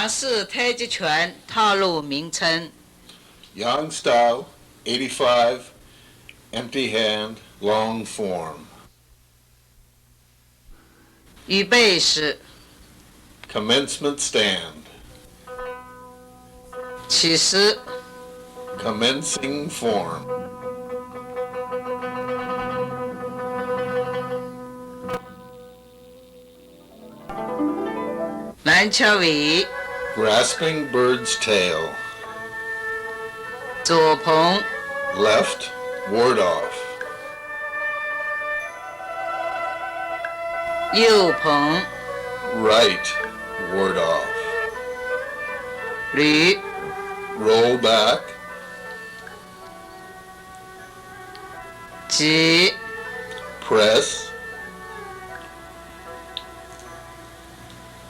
杨氏太极拳套路名称。Yang style, 85, empty hand, long form. 预备式 Commencement stand. 起势 Commencing form. 南翘尾 Grasping bird's tail. 左捧 Left, ward off. 右捧 Right, ward off. 捋 Roll back. 挤 Press.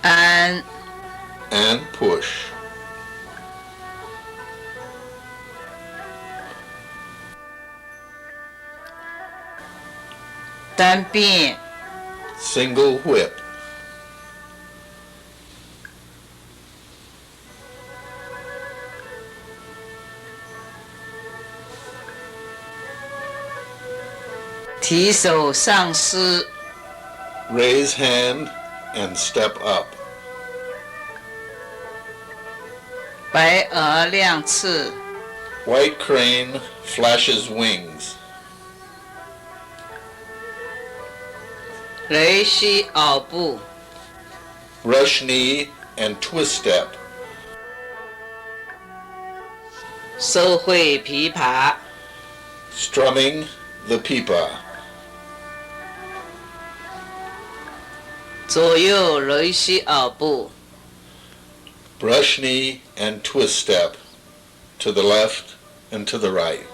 按 And push. 单边 Single whip. 提手上势 Raise hand and step up. 白鹅亮翅 White crane flashes wings. 雷虚袄步 Brush knee and twist step. 收会琵琶 Strumming the pipa. 左右雷虚袄步 Brush knee and twist step to the left and to the right.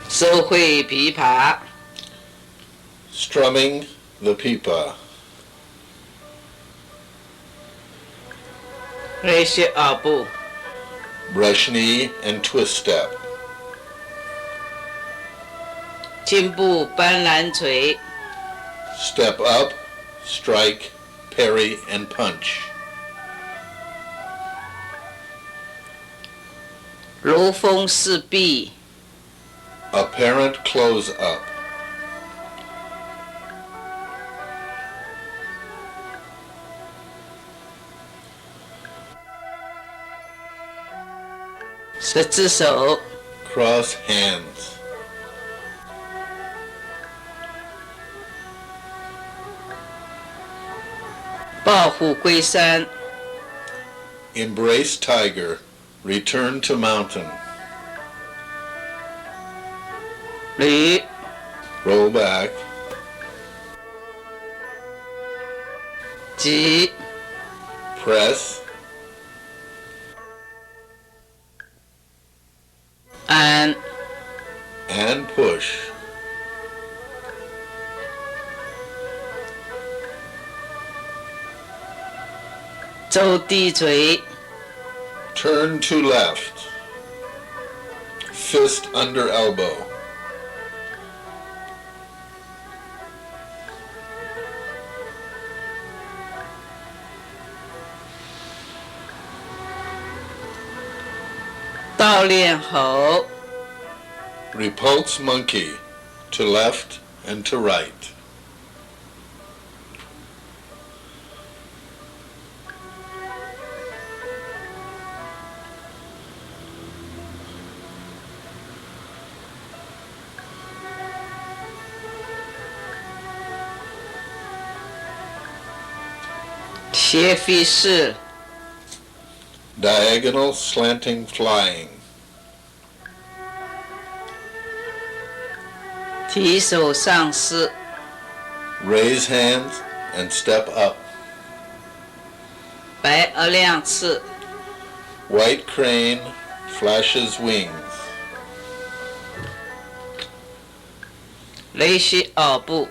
收会琵琶 Strumming the pipa. 雷虚袄步 Brush knee and twist step. 进步搬蓝锤 Step up, strike, parry, and punch. 如风似壁 Apparent close up. 十只手 Cross hands. 抱虎归山 Embrace tiger. Return to mountain. 捋 Roll back. 挤 Press. 按 And push. 周地锤 Turn to left. Fist under elbow. 倒练吼 Repulse monkey. To left and to right. 斜飞式 Diagonal slanting flying. 提手上势 Raise hands and step up. 白鹅亮翅 White crane flashes wings. 雷虚袄步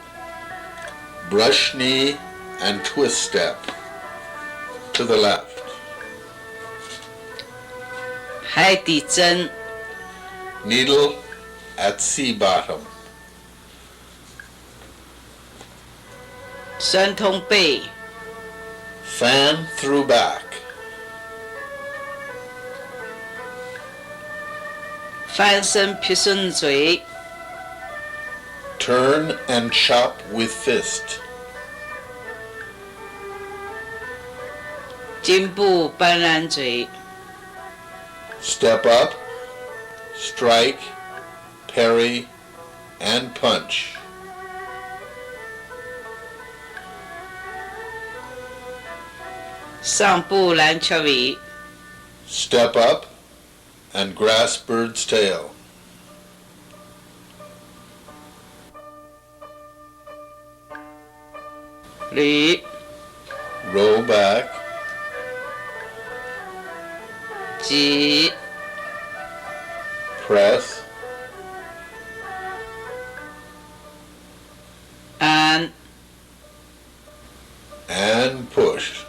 Brush knee and twist step. to the left. 海底针 Needle at sea bottom. 酸痛背 Fan through back. 翻身劈顺嘴 Turn and chop with fist. 颈部斑斓嘴 Step up, strike, parry, and punch. 上部蓝雀尾 Step up and grasp bird's tail. 捋 Roll back, 挤 press, 按 and push.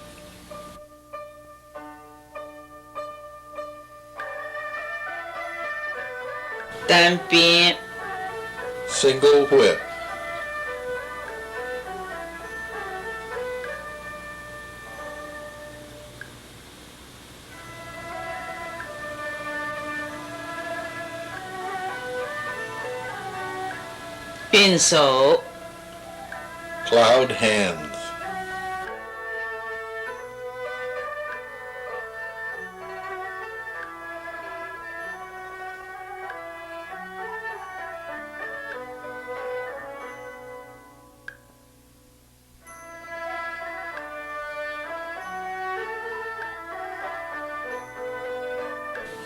单边 Single whip. 并手 Cloud hands.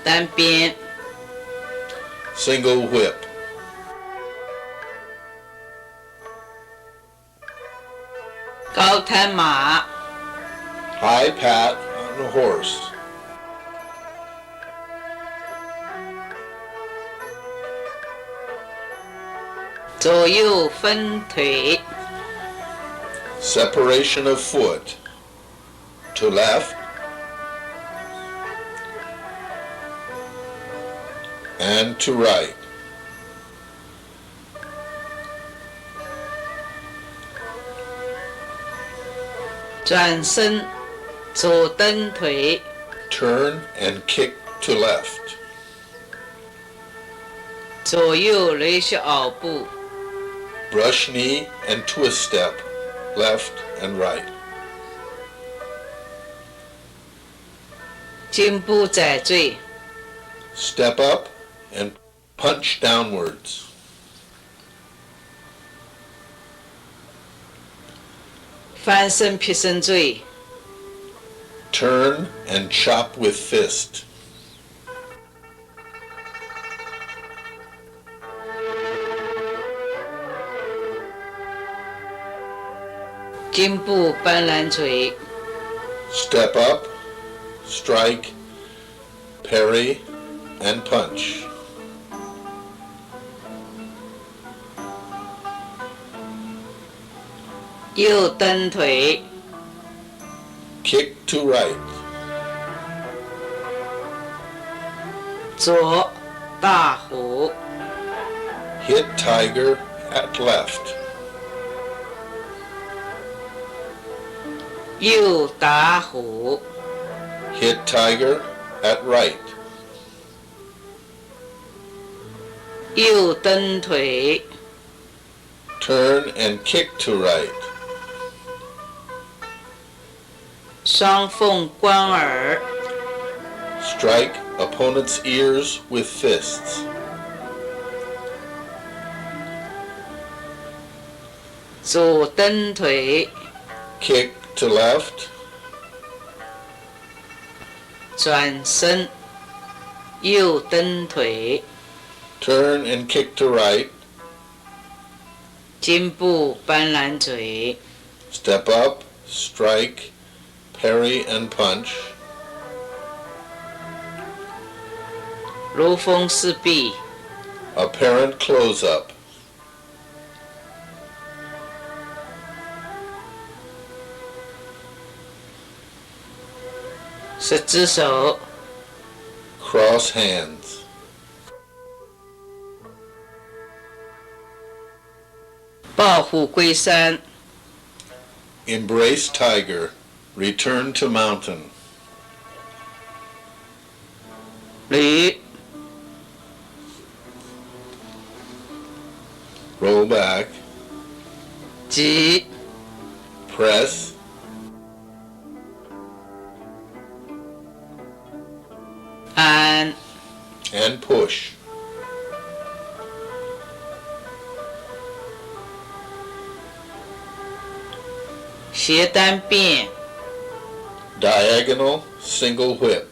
单边 Single whip. 高滩马 High pat on a horse. 左右分腿 Separation of foot. To left and to right. 转身左蹬腿 Turn and kick to left. 左右雷雪袄步 Brush knee and twist step, left and right. 颈部窄坠 Step up and punch downwards. 翻身劈身坠 Turn and chop with fist. 颈部斑斓嘴 Step up, strike, parry, and punch. 右蹬腿 Kick to right. 左大虎 Hit tiger at left. 右打虎 Hit tiger at right. 右蹬腿 Turn and kick to right. 双凤关耳 Strike opponent's ears with fists. 左蹬腿 Kick to left. 转身右蹬腿 Turn and kick to right. 颈部斑斓嘴 Step up, strike, parry and punch. 如风似壁 Apparent close-up. 十只手， Cross hands. 抱虎归山， Embrace tiger. Return to mountain. 捋， Roll back. 挤， Press. 按， And push. 斜单变， Diagonal single whip.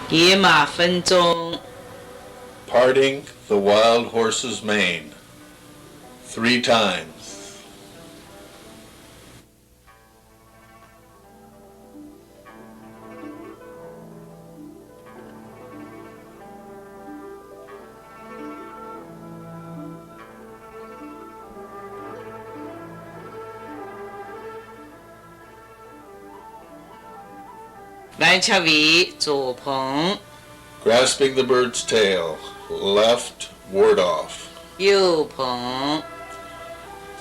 野马分鬃， Parting the wild horse's mane. 3 times. 蓝翘尾，左捧， Grasping the bird's tail. Left, ward off. 右捧，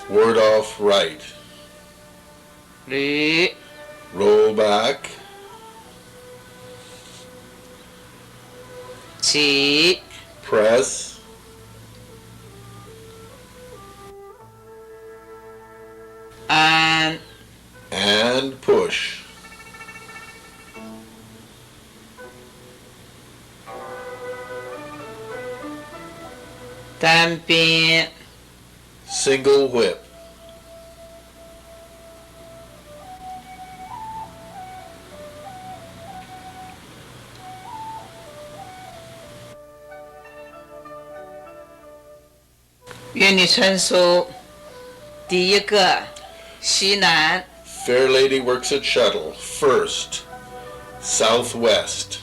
Ward off right. 捋， Roll back. 起， Press. 按， And push. 单边， Single whip. 愿你穿梭。第一个，西南， Fair lady works at shuttle. First, southwest.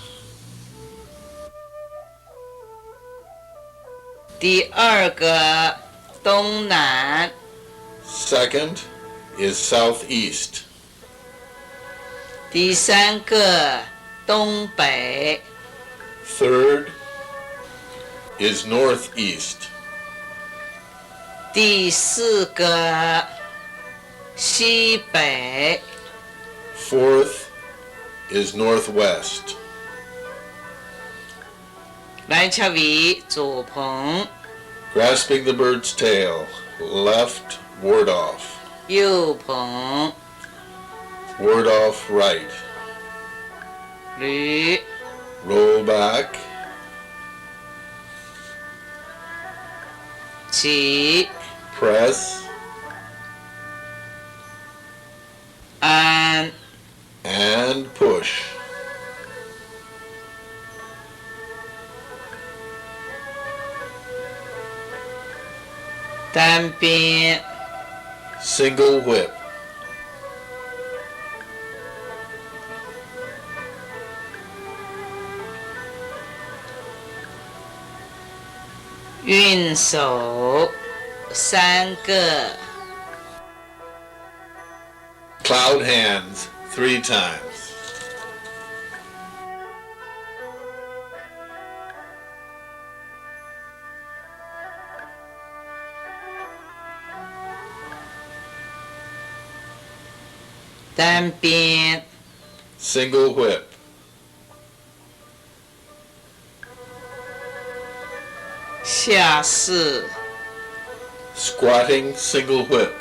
第二个，东南， Second is southeast. 第三个，东北， Third is northeast. 第四个，西北， Fourth is northwest. 蓝翘尾，左捧， Grasping the bird's tail. Left, ward off. 右捧， Ward off right. 捋， Roll back. 起， Press. 按， And push. 单边， Single whip. 运手，三个， Cloud hands 3 times. 单边， Single whip. 下士， Squatting single whip.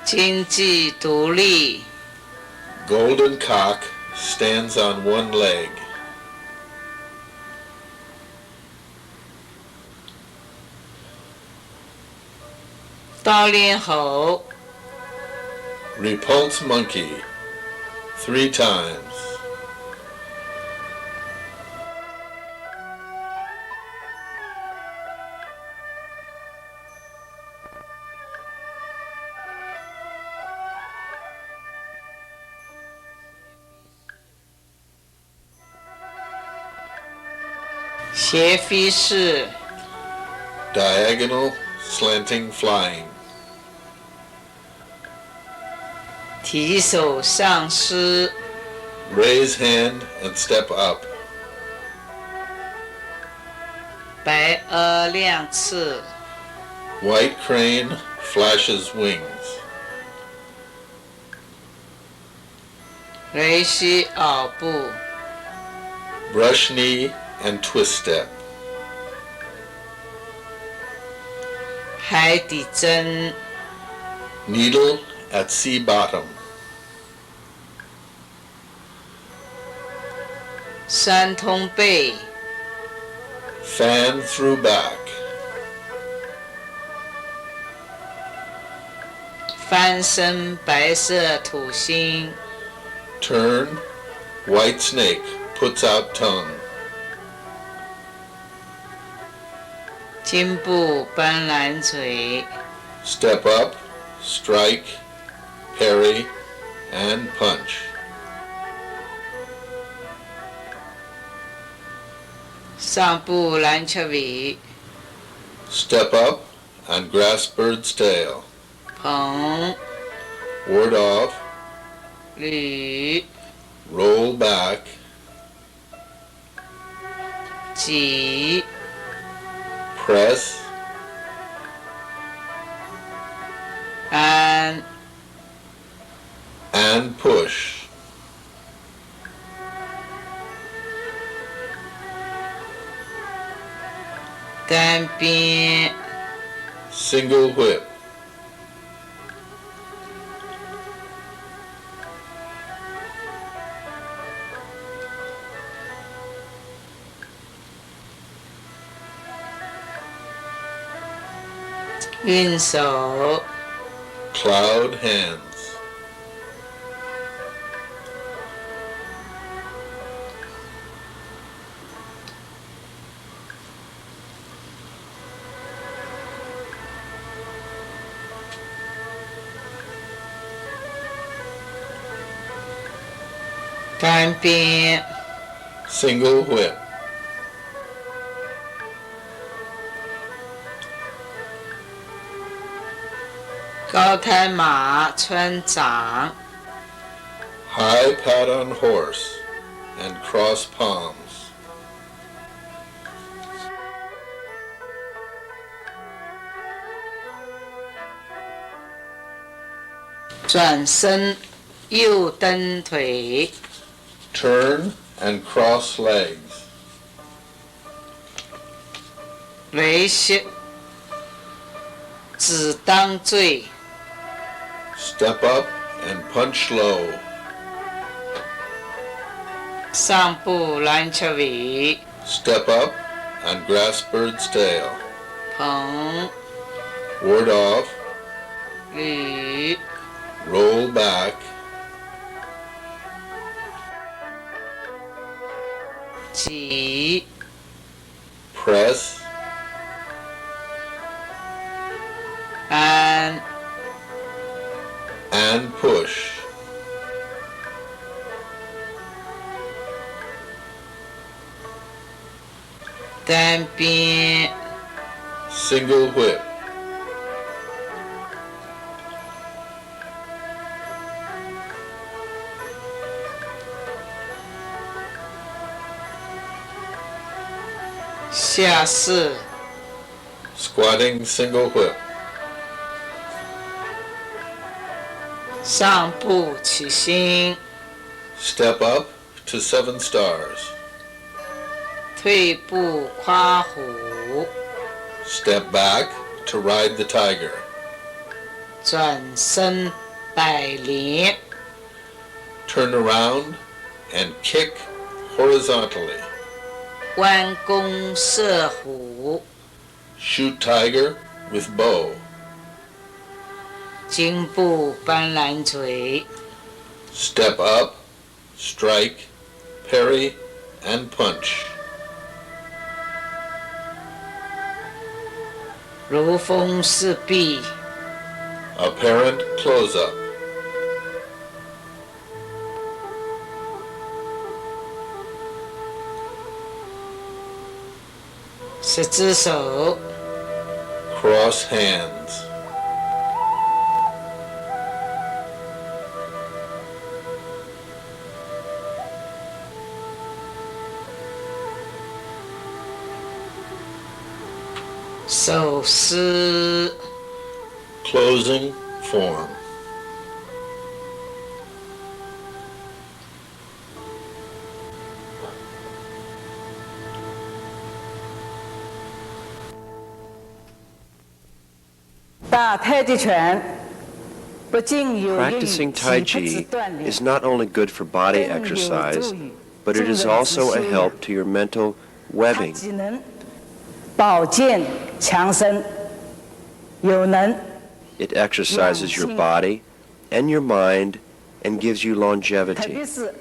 经济独立， Golden cock stands on one leg. 刀脸猴， Repulse monkey 3 times. 斜飞式 diagonal, slanting flying, 提手上狮 raise hand and step up, 白鹅亮翅 white crane flashes wings, 雷须袄步 brush knee and twist step, 海底针 needle at sea bottom, 三通背 fan through back, 翻身白色土星 turn, white snake puts out tongue, 金步斑斓嘴 step up, strike, parry, and punch, 上步蓝雀尾 step up and grasp bird's tail, 捧 ward off, 捋 roll back, 挤 press, 安 and push, 单边 single whip, 运手 cloud hands, 单边 single whip, 高胎马穿掌 high pat on horse, and cross palms, 转身右蹬腿 turn and cross legs, 雷膝子当坠 step up and punch low, 上步蓝雀尾 step up and grasp bird's tail, 捧 ward off, 捋 roll back, 挤 press, 安 and push, 单边 single whip, 下式 squatting single whip, 上步起心 step up to 7 stars, 退步夸虎 step back to ride the tiger, 转身百连 turn around and kick horizontally, 弯弓射虎 shoot tiger with bow, 金步斑斓嘴 step up, strike, parry, and punch, 如风似壁 apparent close-up, 十只手， cross hands, 手势， closing form. Practicing Tai Chi is not only good for body exercise, but it is also a help to your mental webbing. 保健强身，有能 It exercises your body and your mind and gives you 特 longevity. 别是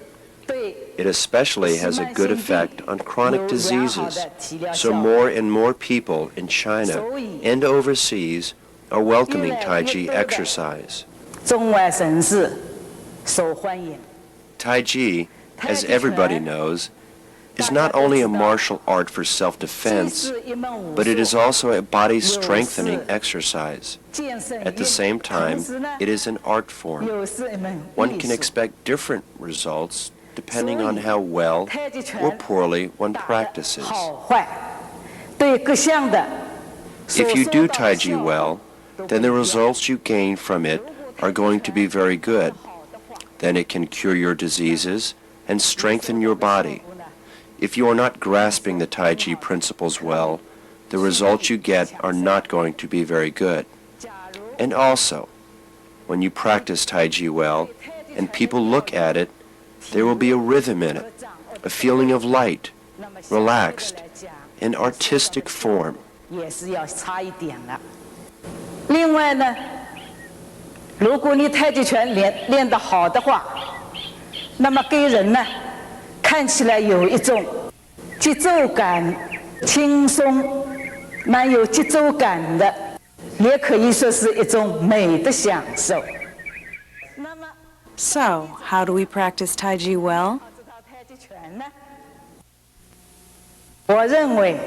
对 It especially has a good effect on chronic diseases, so more and more people in China and overseas are welcoming Tai Chi exercise. 中外省市受欢迎。 Tai Chi, as everybody knows, is not only a martial art for 这 self-defense, 是一门武 but it 术 is also a body-strengthening exercise. 健身 At the same time, 同时呢 it is an art form. 又是一门 One 艺 can 术。 expect different results depending on how well 太极拳 or poorly one 打得 practices. 好坏，对各项的 If you 所 do 收到的 Tai Chi 效果 well, 都 then the 不一样 results you gain from it are going to be very good. Then it can cure your diseases and strengthen your body. If you are not grasping the Tai Chi principles well, the results you get are not going to be very good. 假如 And also, when you practice Tai Chi well, and people look at it, there will be a rhythm in it, a feeling of light, 那么相对的 relaxed, 来讲 an artistic form. 也是要差一点了。另外呢，如果你太极拳练得好的话，那么给人呢看起来有一种节奏感，轻松，蛮有节奏感的，也可以说是一种美的享受。那么 So, how do we practice Tai Chi well? 这套太极拳呢，我认为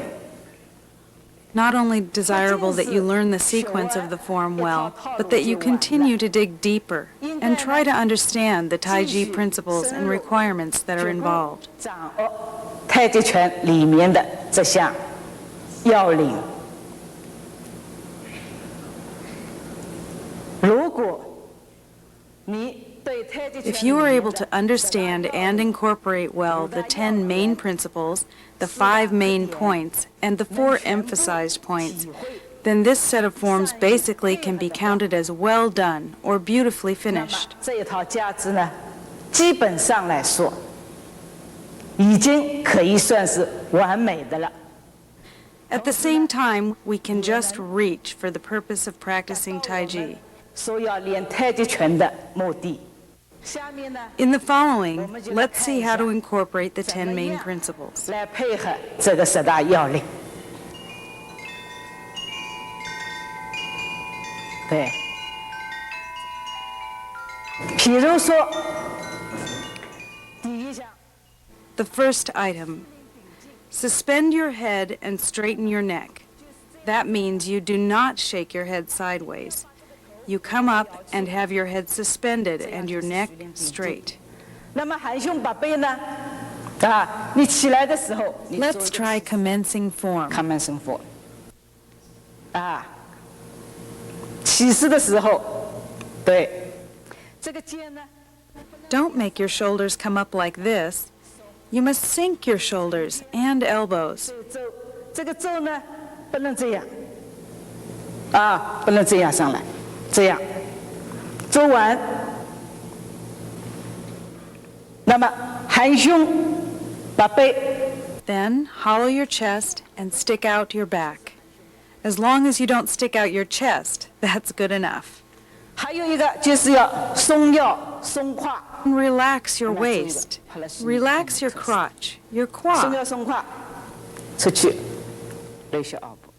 Not only desirable that you learn the sequence of the form well, but that you continue to dig deeper and try to understand the Tai Chi principles and requirements that are involved. 掌握太极拳里面的这项要领。如果你对太极拳 If you are able to understand and incorporate well the 10 main principles, the 5 main points, and the 4 emphasized points, then this set of forms basically can be counted as well done or beautifully 那么 finished. 这一套架子呢，基本上来说，已经可以算是完美的了。 At the same time, we can just reach for the purpose of practicing Tai Chi. 说要练太极拳的目的。下面呢， In the following, let's see how to incorporate the 10 main principles. 来配合这个10大要领。对，比如说，第一项， The first item, suspend your head and straighten your neck. That means you do not shake your head sideways. You come up and have your head suspended and your neck straight. 那么含胸拔背呢？你起来的时候，你做 Let's try commencing form. commencing form。起势的时候，对，这个肩呢， Don't make your shoulders come up like this. You must sink your shoulders and elbows. 肘，这个肘呢，不能这样，不能这样上来，这样，做完，那么含胸，把背， Then hollow your chest and stick out your back. As long as you don't stick out your chest, that's good enough. 还有一个就是要松腰、松胯， And relax your waist. Relax your crotch, your 松 quad. 腰松胯，出去，肋小腰部，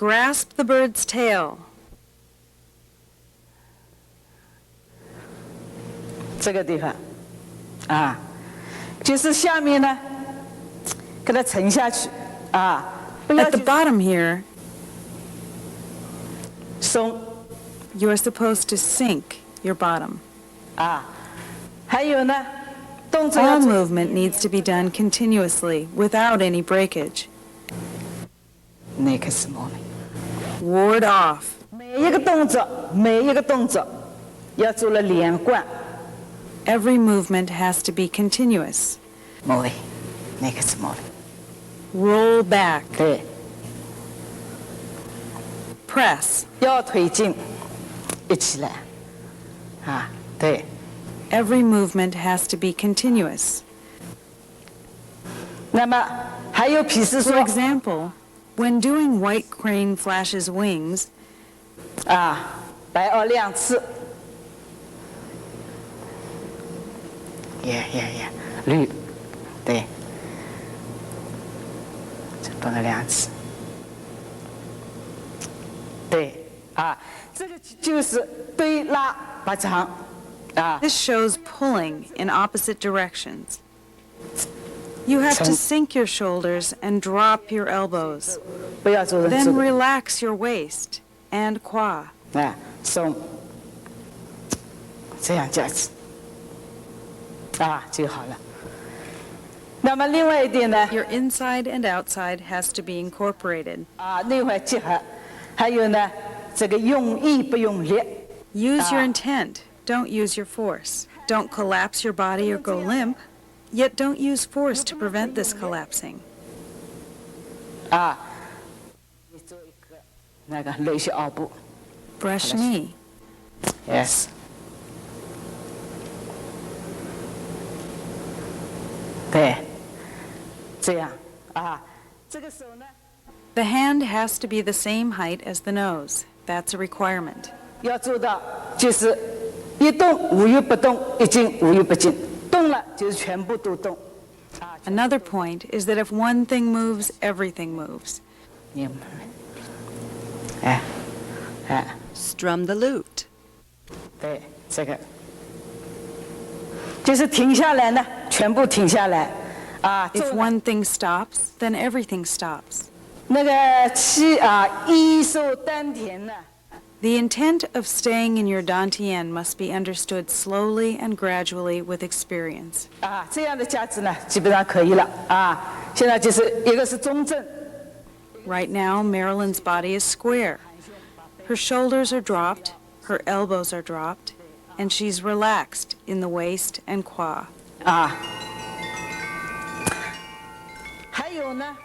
Grasp the bird's tail. 这个地方，就是下面呢，给它沉下去， At the bottom here, 松 you're supposed to sink your bottom. 啊，还有呢，动作要 All 做 movement needs to be done continuously without any breakage. 那个什么， Ward off. 每一个动作要做了连贯， Every movement has to be continuous. 某位，那个什么， Roll back. 对， Press. 腰腿筋一起来，啊，对， Every movement has to be continuous. 那么还有譬如 For 说 example, when doing white crane flashes wings, 啊，白凹2次，绿，对，这动了2次，对，啊，这个就是推拉拔长，啊， this shows pulling in opposite directions. You have to sink your shoulders and drop your elbows. 不要做人 Then 做的 relax your waist and qua. 啊，松，这样子，啊就好了。那么另外一点呢， Your inside and outside has to be incorporated. 啊内外结合，还有呢，这个用意不用力， Use your intent. Don't use your force. Don't collapse your body or go limp. Yet don't use force to prevent this collapsing. 啊，你做一个那个泪血凹步 Brush knee. ，yes，对，这样啊，这个手呢 The hand has to be the same height as the nose. That's a requirement. 要做到就是一动无有不动，一静无有不静，动了就是全部都动。啊， Another point is that if one thing moves, everything moves. 你们，哎，哎。 Strum the lute. 对，这个就是停下来呢，全部停下来啊。 If 做 one thing stops, then everything stops. 那个气啊，一手丹田呢， The intent of staying in your dantian must be understood slowly and gradually with experience. 啊，这样的架子呢，基本上可以了啊。现在就是一个是中正， Right now, Marilyn's body is square. Her shoulders are dropped, her elbows are dropped, and she's relaxed in the waist and qua. 啊。还有呢，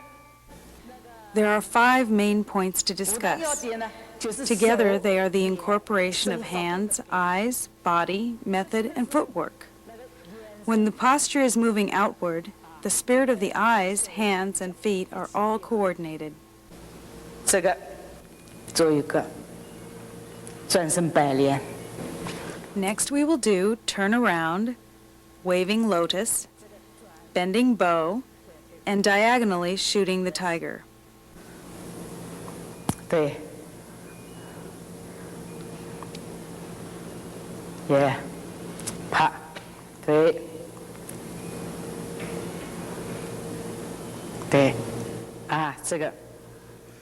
There are 5 main points to 五大要 discuss. 点呢，就是手 Together, they are the incorporation of hands, eyes, body, method, and footwork. When the posture is moving outward, the spirit of the eyes, hands, and feet are all coordinated. 这个做一个转身百连， Next, we will do turn around, waving lotus, bending bow, and diagonally shooting the tiger. 对，耶，啪，对，对，啊，这个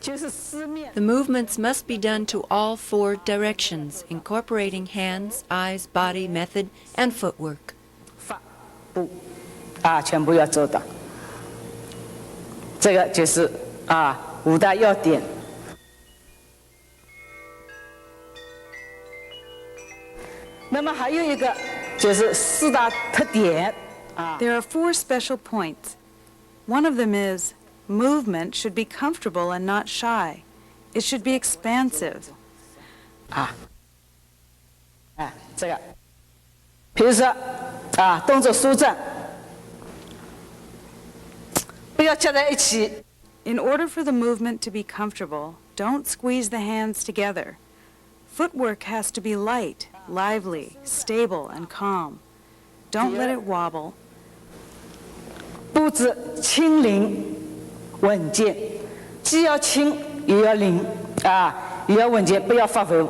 就是四面 The movements must be done to all 4 directions, incorporating hands, eyes, body, method, and footwork. 发步，啊，全部要做到。这个就是啊5大要点。那么还有一个就是4大特点啊， There are 4 special points. One of them is movement should be comfortable and not shy. It should be expansive. 啊，哎，这个，比如说啊，动作舒展，不要夹在一起， In order for the movement to be comfortable, don't squeeze the hands together. Footwork has to be light, lively, stable, and calm. Don't let it wobble. 步子轻灵稳健，既要轻也要灵啊，也要稳健，不要发抖。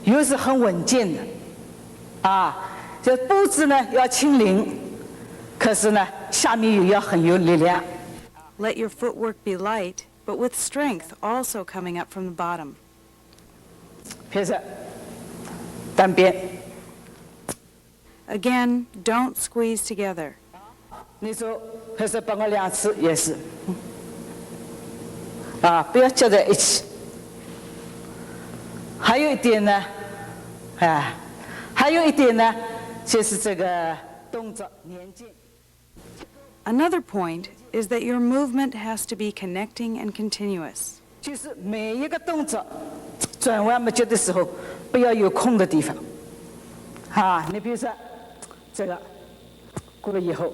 又是很稳健的啊，这步子呢要轻灵，可是呢下面又要很有力量。 Let your footwork be light, but with strength also coming up from the bottom. 比如说单边， Again, don't squeeze together. 你说还是帮我2次也是，不要接在一起。还有一点呢，还有一点呢，就是这个动作连接。 Another point is that your movement has to be connecting and continuous. 就是每一个动作转弯没脚的时候，不要有空的地方。你比如说这个过了以后，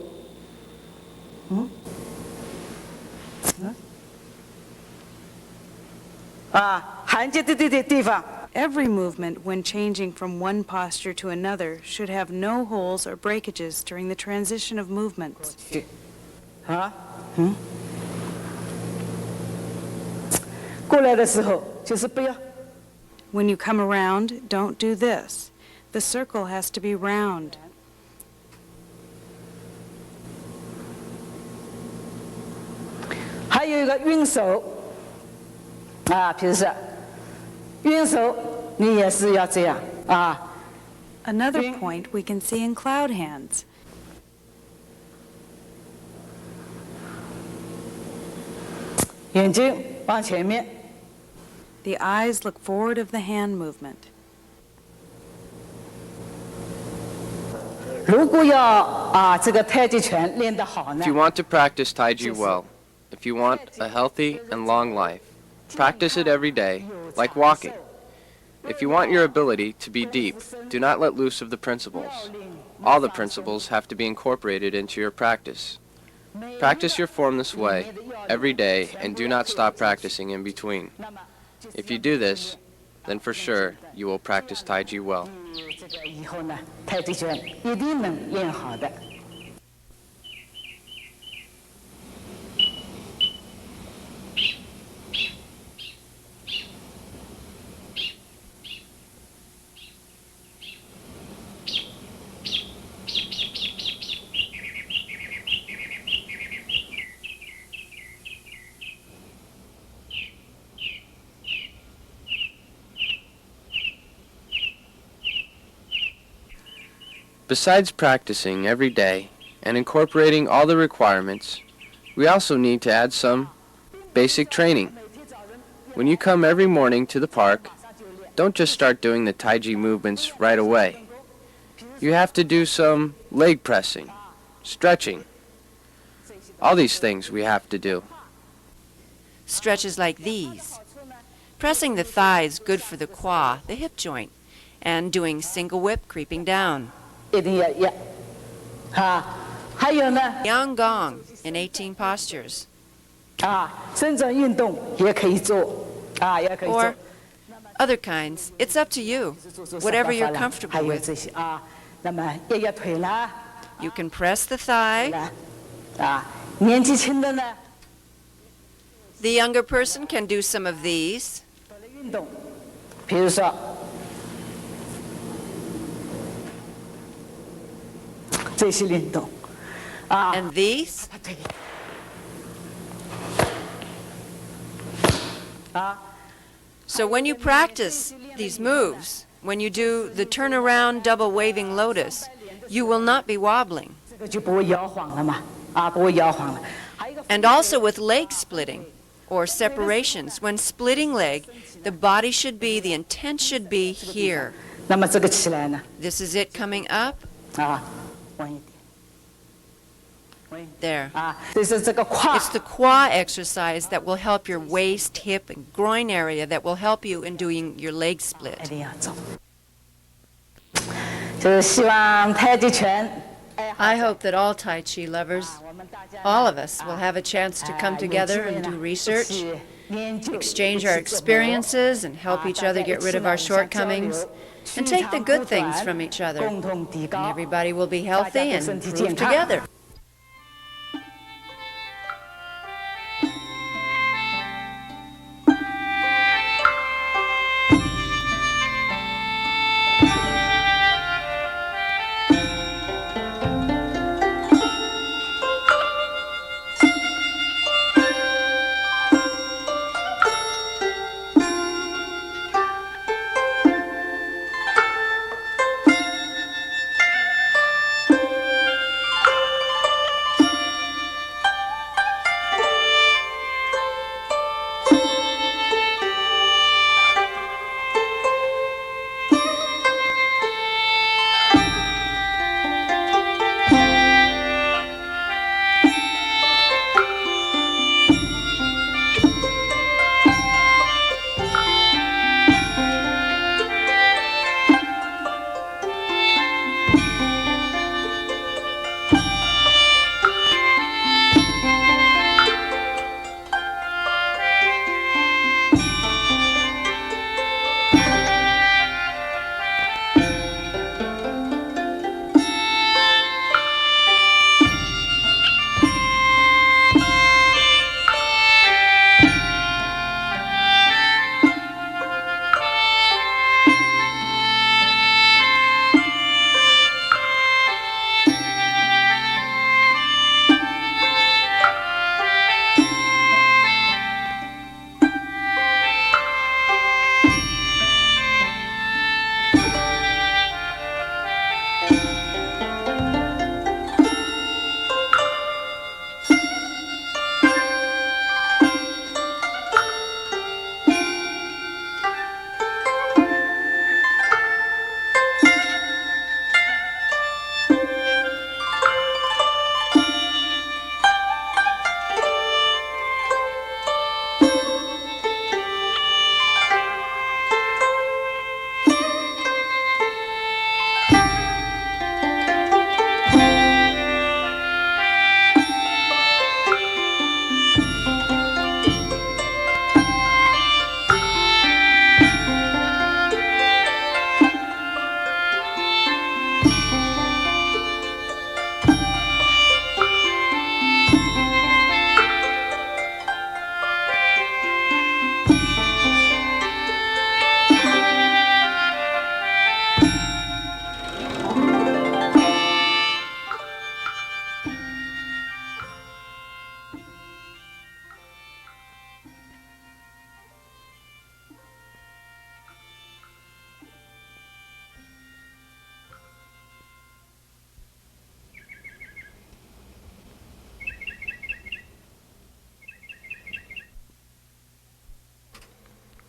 焊接的地方。 Every movement when changing from one posture to another should have no holes or breakages during the transition of movements. 过来的时候就是不要。 When you come around, don't do this. The circle has to be round. 还有一个运手，比如说运手，你也是要这样Another point we can see in cloud hands. 眼睛往前面， The eyes look forward of the hand movement. 如果要这个太极拳练得好呢 If you want to practice Taiji well, if you want a healthy and long life, practice it every day, like walking. If you want your ability to be deep, do not let loose of the principles. All the principles have to be incorporated into your practice. Practice your form this way every day and do not stop practicing in between. If you do this, then for sure you will practice Taiji well. 这个以后呢，太极拳一定能练好的。 Besides practicing every day and incorporating all the requirements, we also need to add some basic training. When you come every morning to the park, don't just start doing the Taiji movements right away. You have to do some leg pressing, stretching. All these things we have to do. Stretches like these. Pressing the thighs good for the qua, the hip joint, and doing single whip creeping down. 一定要压，还有呢， Yang Gong in 18 postures. 伸展运动也可以做，也可以做 Or。other kinds. It's up to you. Whatever you're comfortable 还有 with. 这些那么压压腿啦， You can press the thigh. 年纪轻的呢， The younger person can do some of these. 运动，比如说这些运动， And these. 腿，So when you practice these moves, when you do the turnaround double waving lotus, you will not be wobbling. 这个就不会摇晃了嘛，不会摇晃了。还有一个 And also with leg splitting or separations. When splitting leg, the body should be, the intent should be here. 那么这个起来呢， This is it coming up. 弯一点， There. 这是这个胯 It's the qua exercise that will help your waist, hip, and groin area that will help you in doing your leg 一 split. 定要做。就是希望太极拳， I hope that all Tai Chi lovers, 我们大家 all of us, will have a chance to come together and do research, exchange our experiences, and help each other get rid of our shortcomings, and take the good things from each other. 共同提 And 高。 everybody will be healthy and improve together.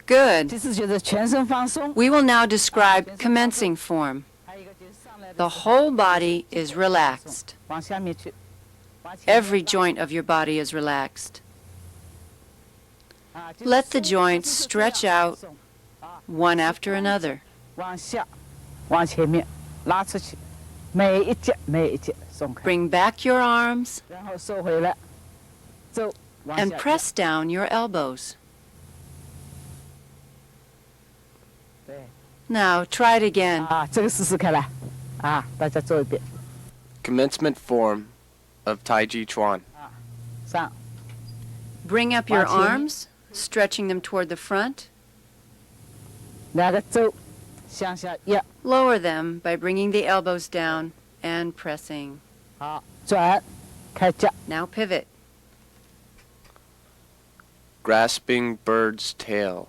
Good. 其次就是全身放松。 We will now describe commencing form. 还有一个就是上来的 The whole body is relaxed. 往下面去，往前面 Every joint of your body is relaxed. 啊就是 Let the 松 joints 就是这样 stretch out 松啊 one after another. 往下，往前面拉出去，每一节松开， Bring back your arms 然后收回来，走，往 and 下 press down your elbows. 对 Now try it again. 啊，这个试试看来，啊，大家做一遍， Commencement form of Taiji Chuan. 上 Bring up your 往前面 arms, stretching them toward the front. 两个走，向下压， Lower them by bringing the elbows down and pressing. 好，转，开架， Now pivot. Grasping bird's tail.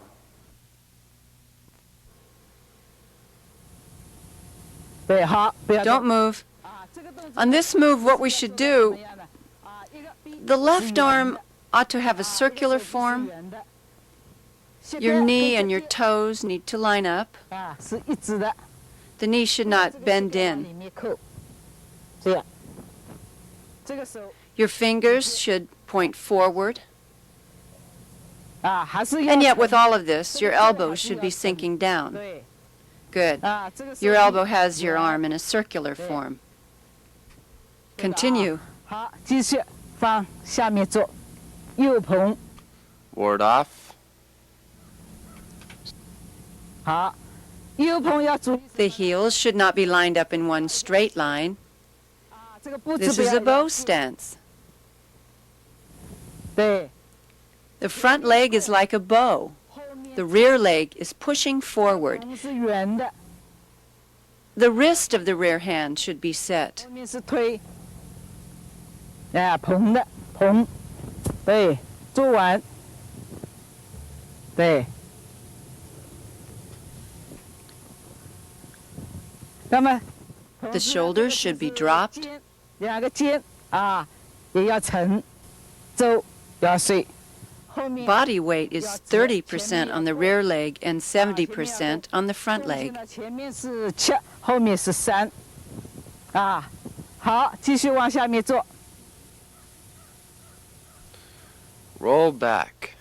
对，好，不要 Don't move. 啊，这个动作 On this move, what we should 怎 do, 么样呢？啊，一个 the left arm ought to have a circular form. Your knee and your toes need to line up. 啊是一直的， The knee should not bend in. 里面扣，这样，这个手 Your fingers should point forward. 啊还是要 And yet, with 沉 all of this, your elbows should be sinking down. 对 Good. 啊，这个手 Your elbow has your arm in a circular form. Continue. 好，继续放下面做，右捧， Ward off. 好，右捧要注意 The heels should not be lined up in one straight line. 啊，这个步子 This 不 is 要 a bow 摇 stance. 对， The front leg is like a bow. 后面 The rear leg is pushing forward. 头是圆的， The wrist of the rear hand should be set. 后面是推，哎，捧的捧，对，做完，对。那么 The shoulders should be dropped. 肩两个肩啊，也要沉，走要碎。后面 Body weight is 30% on the rear leg and 70% on the front leg. 前面是7，后面是3，啊，好，继续往下面做。 Roll back.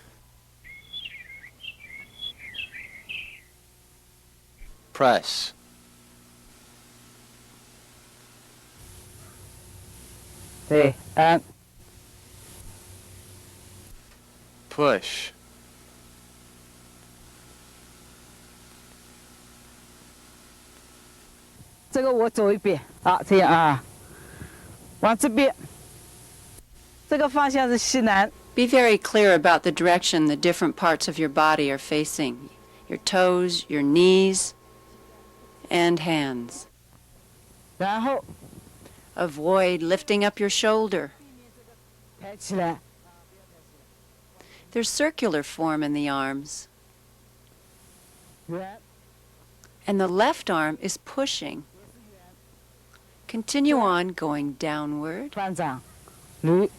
Press. 对，按 Push. 这个我走一遍，啊，这样啊，往这边，这个方向是西南， Be very clear about the direction the different parts of your body are facing. Your toes, your knees, and hands. 然后 Avoid lifting up your shoulder. 抬起来， There's circular form in the arms. 圆， And the left arm is pushing. Continue on going downward. 团长，捋，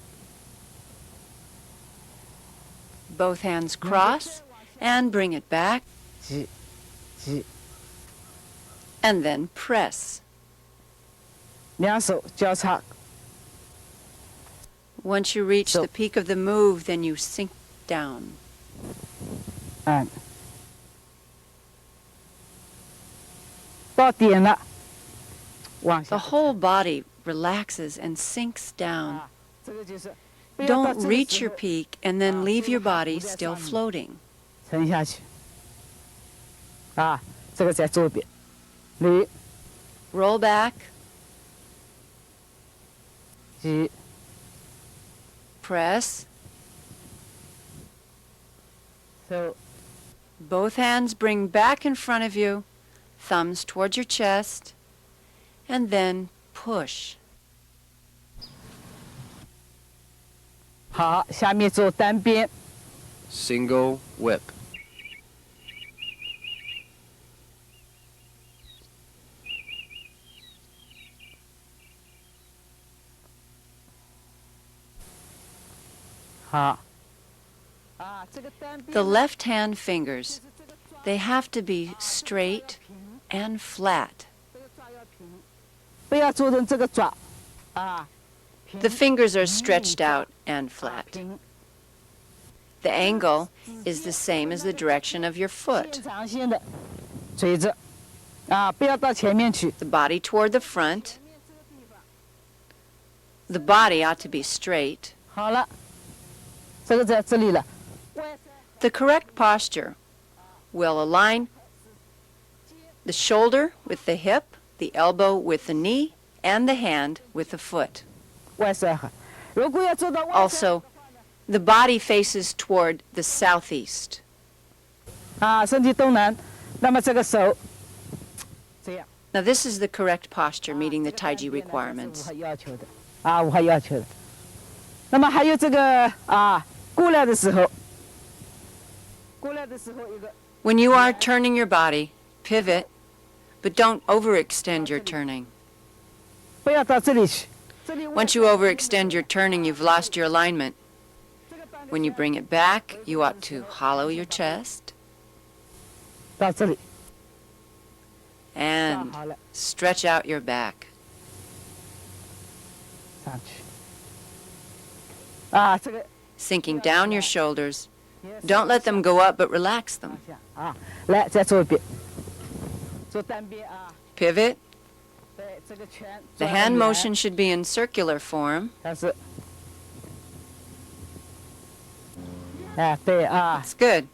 Both hands cross and bring it back 挤，挤， and then press. 两手交叉， Once you reach So- the peak of the move, then you sink down. 按，到点了，往 The 下， whole body relaxes and sinks down. 啊，这个就是，不要到 Don't 这个 reach 时 your 候 peak and then leave your body still floating. 沉下去，啊，这个再做一遍，捋， Roll back, 挤， press. 手， Both hands bring back in front of you, thumbs towards your chest, and then push. 好，下面做单边， Single whip. 好，啊，这个单边 The left hand fingers They have to be straight and flat. 不要做成这个爪啊， The fingers are stretched out and flat. 平 The angle is the same as the direction of your foot. 线长线的垂着啊，不要到前面去。 The body toward the front. The body ought to be straight. 好了，这个在这里了。 The correct posture will align the shoulder with the hip, the elbow with the knee, and the hand with the foot. 外摔好，如果要做到外摔 Also, the body faces toward the southeast. 啊，身体东南，那么这个手这样。 Now, this is the correct posture meeting the Taiji 五 requirements. 号要求的啊，5号要求的。那么还有这个啊，过来的时候，过来的时候一个 When you are turning your body, pivot, but don't overextend your turning. 不要到这里去。这里 Once you overextend your turning, you've lost your alignment. When you bring it back, you ought to hollow your chest 到这里， and 好了， stretch out your back. 上去。啊，这个 Sinking down your shoulders. Don't let them go up, but relax them. 啊，来再做一遍，做单边啊， Pivot. 对，这个拳 The 转 hand 圆 motion should be in circular form. 开始。哎，对啊， It's good.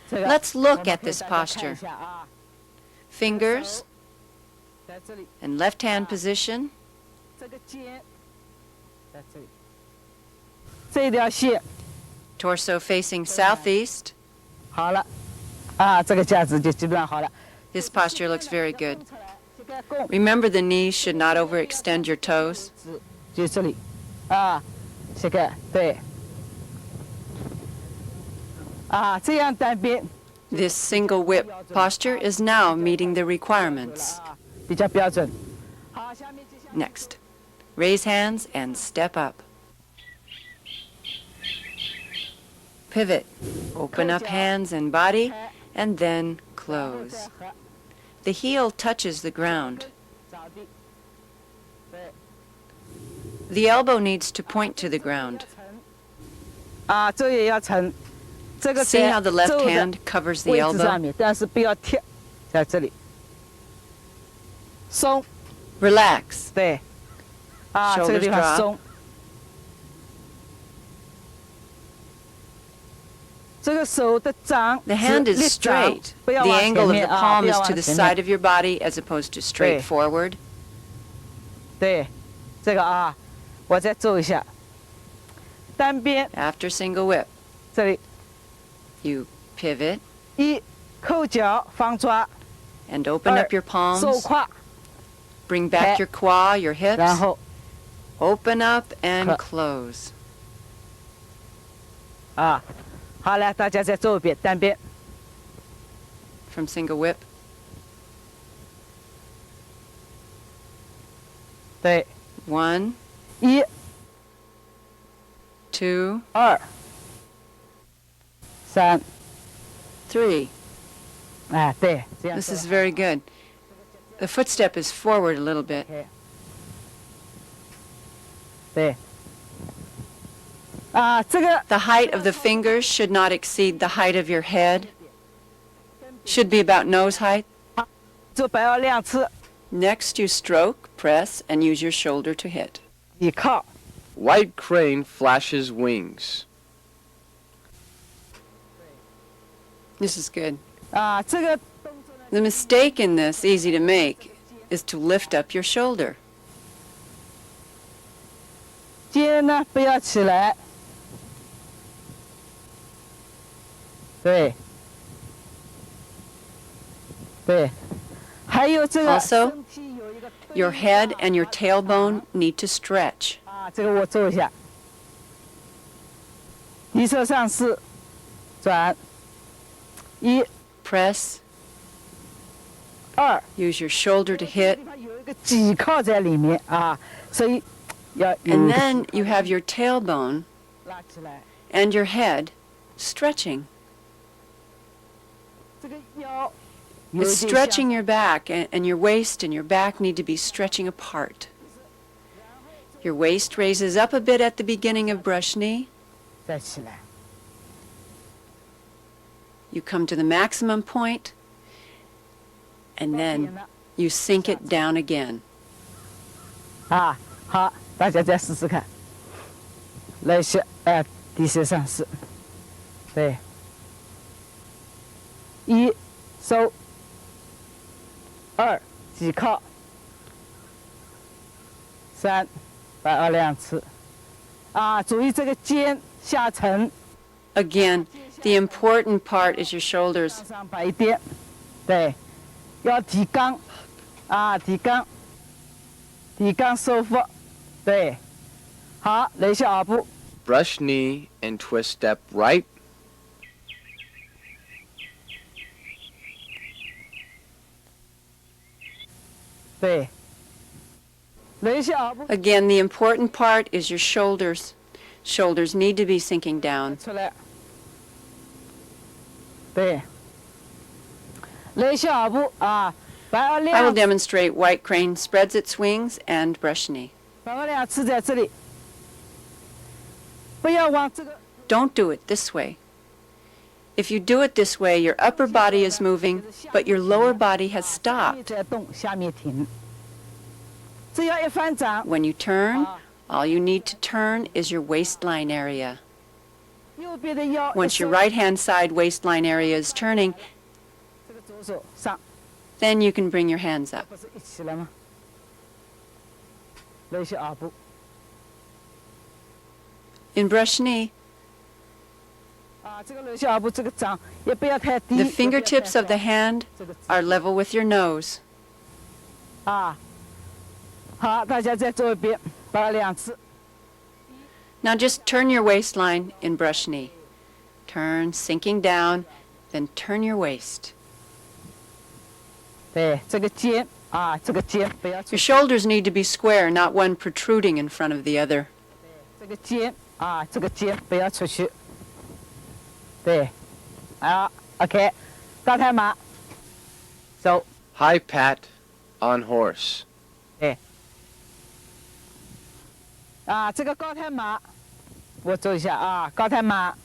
这个 Let's look 我们 at 可以 this 大家看 posture. 一下啊， Fingers 在这里， in left hand position. 这个肩在这里，这条线 Torso facing southeast. 好了，啊，这个架子就基本上好了。 This posture looks very good. 这个弓 Remember the knees should not overextend your toes. 就这里，啊，这个对，啊，这样单边 This single whip posture is now meeting the requirements. 啊，比较标准。好，下面接下来 Next, raise hands and step up. Pivot. Open up hands and body, and then close. The heel touches the ground. 着地，对， The elbow needs to point to the ground. 啊，这也要沉，这个 See how the 在 left 肘的 hand covers the 位置上 elbow? 面，但是不要贴在这里，松， Relax. 对，啊，这个 Shoulders 地方 drop 松。这个手的掌 The hand 是 is 立掌 straight. 不要 The 往 angle 前 of 面 the 啊， palm 不 is 要 to 往 the 前 side 面。 of your body as opposed to straight 对。 forward. 对，这个啊，我再做一下，单边 After single whip, 这里 you pivot 一扣脚放抓， and open up your 手 palms. 胯， Bring back your qua, your 然 hips. 后 Open up and Cut. close. 啊，好了，大家再做一遍单边， From single whip, 对， 1, 一 2, 二三， 3. 哎，对，这样 This 做 is very good. The footstep is forward a little bit. 对，啊，这个 The height of the fingers should not exceed the height of your head. Should be about nose height. 做白要两次， Next, you stroke, press, and use your shoulder to hit. 倚靠， White crane flashes wings. This is good. 啊，这个 The mistake in this, easy to make, is to lift up your shoulder. 肩呢不要起来，对，对，还有这个 Also, 身体有一个 Your head and your tailbone need to stretch. 啊，这个我做一下，一侧上四，转，一 Press, 二， use your shoulder to hit, 地方有一个挤靠在里面啊，所以要有 and 一个 then you have your tailbone 拉起来， and your head stretching. is stretching your back, and your waist and your back need to be stretching apart. Your waist raises up a bit at the beginning of brush knee. 再起来， You come to the maximum point, and then you sink it down again. 啊，好，大家再试试看，来一些，低膝上式，对，一收，二挤靠，三摆二两次，啊，注意这个肩下沉， Again, the important part is your shoulders. 向上摆一点，对，要提肛，啊，提肛，提肛收腹，对，好，来一下耳部。 Brush knee and twist step right. 对，来一下耳部 Again, the important part is your shoulders. Shoulders need to be sinking down. 出来，对，来一下耳部啊，摆二 I will 两， demonstrate white crane spreads its wings and brush knee. 摆二两次在这里，不要往这个 Don't do it this way. If you do it this way, your upper body is moving, but your lower body has 上面 stopped. 在动，下面停。只要一翻掌， When you turn, all you need to turn is your waistline area. 右边的腰， Once your right hand side waistline area is turning, 这个左手上， then you can bring your hands up. 不是一起了吗？来一下耳部， In brush knee, 啊，这个来一下耳部，这个掌也不要太低。 the 也不要太 fingertips of the 高 hand 这个 are level with your nose. 啊，好，大家再做一遍，摆二两次。 Now just turn your waistline in brush knee. Turn, sinking down, then turn your waist. 对，这个肩啊，这个肩不要出 Your shoulders need to be square, not one protruding in front of the other. 这个肩啊，这个肩不要出去。对，好 ，OK， 高抬马，走， High pat on horse. 啊，这个高抬马，我做一下啊，高抬马，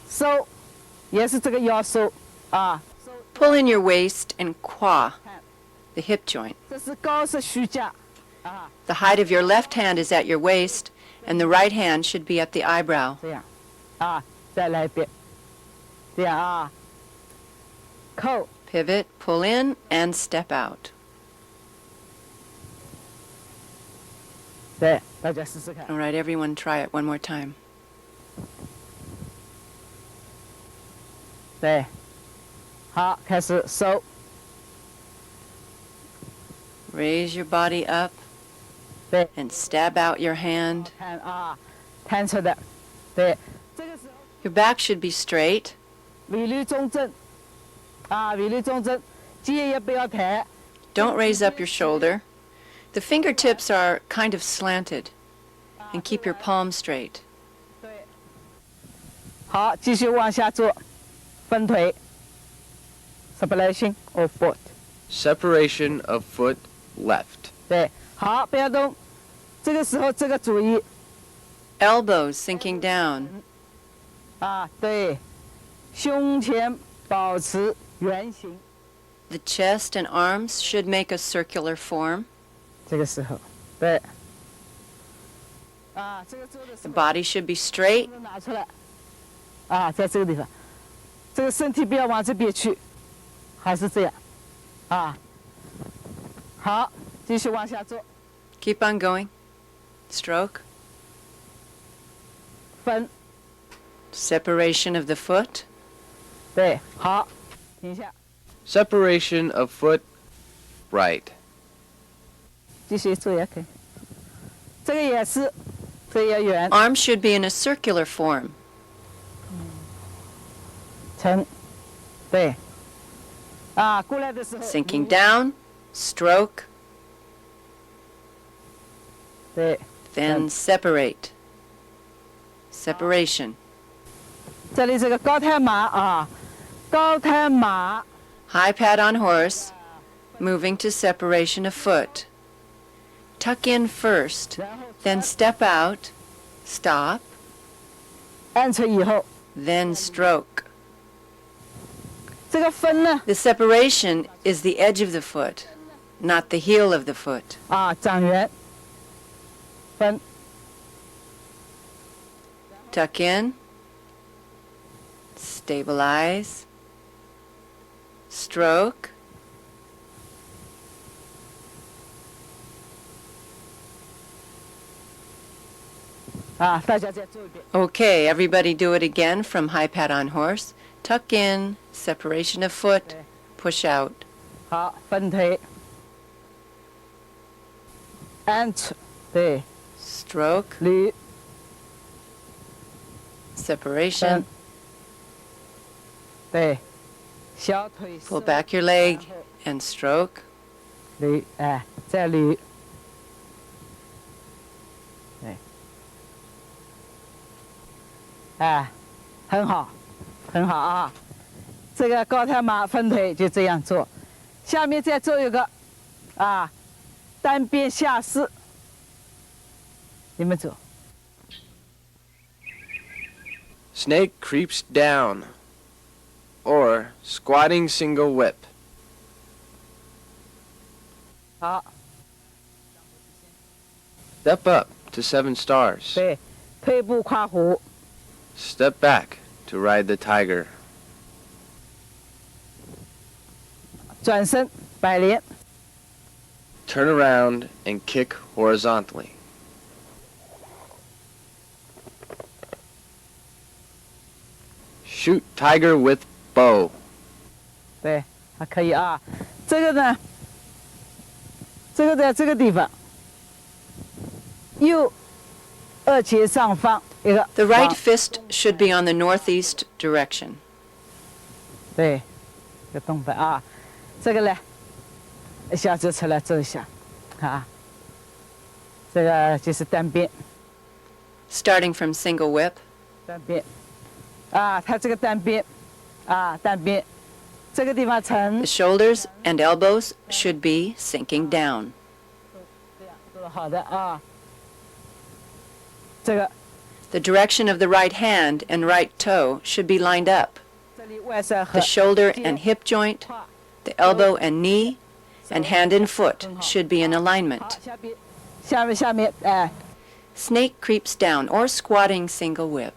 收，也是这个腰收啊， Pull in your waist and quad, the hip joint. 这是高是虚架啊， The height of your left hand is at your waist, and the right hand should be at the eyebrow. 这样啊，再来一遍，这样啊，扣， Pivot, pull in, and step out. 对，大家试试看。 All right, everyone, try it one more time. 对，好，开始收， Raise your body up 对， and stab out your hand. 看啊，弹出的，对，这个时候 Your back should be straight. 尾闾中正，啊，尾闾中正，肩也不要抬， Don't raise up your shoulder. The fingertips are kind of slanted. And keep your palms straight. 对，好，继续往下做，分腿，separation of foot， Separation of foot left. 对，好，不要动，这个时候这个注意 Elbows sinking down. 啊，对，胸前保持圆形， The chest and arms should make a circular form. 这个时候，对，啊，这个做的时 The 候。 body should be straight. 拿出来，啊，在这个地方，这个身体不要往这边去，还是这样，啊，好，继续往下做， Keep on going. Stroke. 分， Separation of the foot. 对，好，停下， Separation of foot right. 继续做也可以，这个也是，这也圆， Arms should be in a circular form. 沉，对，啊，过来的时候 Sinking down. Stroke. 对， Then separate. Separation. 这里这个高抬马啊，高抬马 High pat on horse, moving to separation of foot. Tuck in first, then step out, stop, 安全以后， then stroke. 这个分呢 The separation is the edge of the foot, not the heel of the foot. 啊掌圆分 Tuck in, stabilize, stroke,啊，大家再做一遍。 Okay, everybody do it again from high pat on horse. Tuck in, separation of foot, push out. 好，分腿，安全，对， Stroke, 捋， separation, 对，小腿 pull back your leg and stroke. 捋，哎，再捋，对，哎，很好，很好啊。这个高抬马分腿就这样做，下面再做一个，啊，单边下式，你们做。 Snake creeps down, or squatting single whip. 好， Step up to 7 stars. 对，退步跨虎， Step back to ride the tiger. 转身摆连， Turn around and kick horizontally. Shoot tiger with bow. 对，还可以啊。这个呢，这个在这个地方，右二节上方一个。 The right 往 fist should be on the northeast direction. 对，这个东北啊，这个呢，一下子出来走一下，啊，这个就是单边， Starting from single whip, 单边，啊，它这个单边，啊，单边，这个地方沉 the，shoulders and elbows should be sinking down. 做得好的啊，这个 The direction of the right hand and right toe should be lined up. 这里外塞和 The shoulder and hip joint, the elbow and knee, and hand and foot should be in 好 alignment. 下面，哎， Snake creeps down or squatting single whip.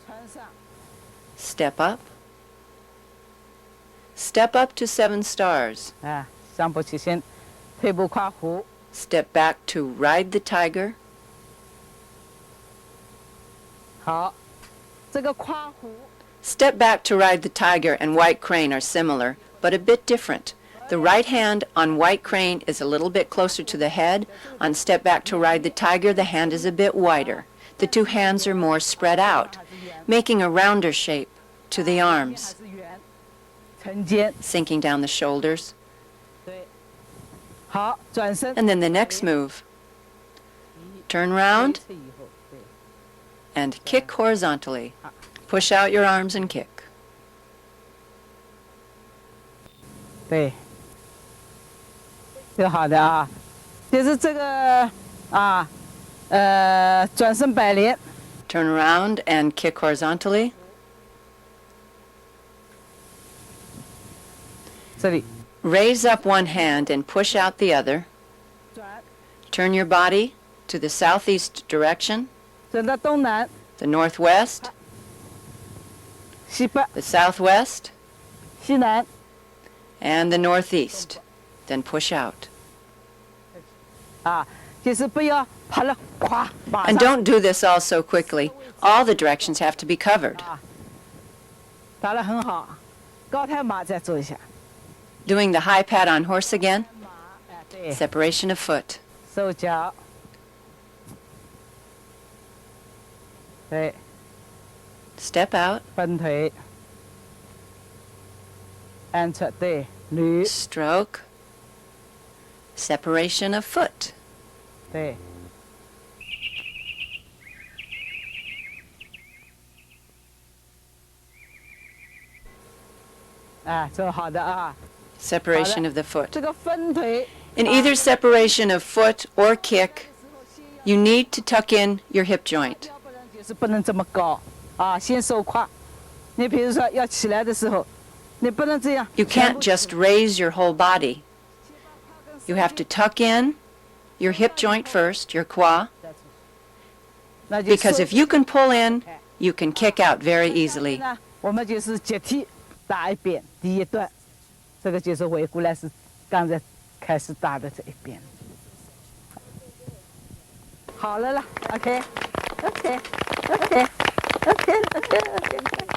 穿上， Step up. Step up to 7 stars. 哎，上步起先，退步跨虎， Step back to ride the tiger. 好，这个跨虎。 Step back to ride the tiger and white crane are similar, but a bit different. The right hand on white crane is a little bit closer to the head. On step back to ride the tiger, the hand is a bit wider. The two hands are more spread out, making a rounder shape to the arms, 还是圆，沉肩， sinking down the shoulders. 对，好，转身， And then the next move. Turn round 以后，对， and kick horizontally. Push out your arms and kick. 对，这个好的啊，就是这个啊，转身摆连， Turn around and kick horizontally. 这里 Raise up one hand and push out the other. 转， Turn your body to the southeast direction, 转到东南、 the northwest, 西北、 the southwest, 西南， and the northeast. Then push out. 啊，就是不要跑了，咵，马 And 上 don't do this all so quickly. All the directions have to be covered. 打得很好，高抬马再做一下， Doing the high pat on horse again, 哎，对， separation of foot. 手脚，对， Step out, 分腿，安全，对，捋， stroke, separation of foot. 对。哎，这好的啊。 separation of the foot. 这个分腿 In either separation of foot or kick, you need to tuck in your hip joint. 就是不能这么高啊，先收胯。你比如说要起来的时候，你不能这样。 You can't just raise your whole body. You have to tuck in your hip joint first, your qua, 那就 because 收 if you can pull in, you can kick out very easily. 呢，我们就是接替打一遍第一段，这个就是回过来是刚才开始打的这一边。好了啦，OK，OK，OK，OK，OK，OK。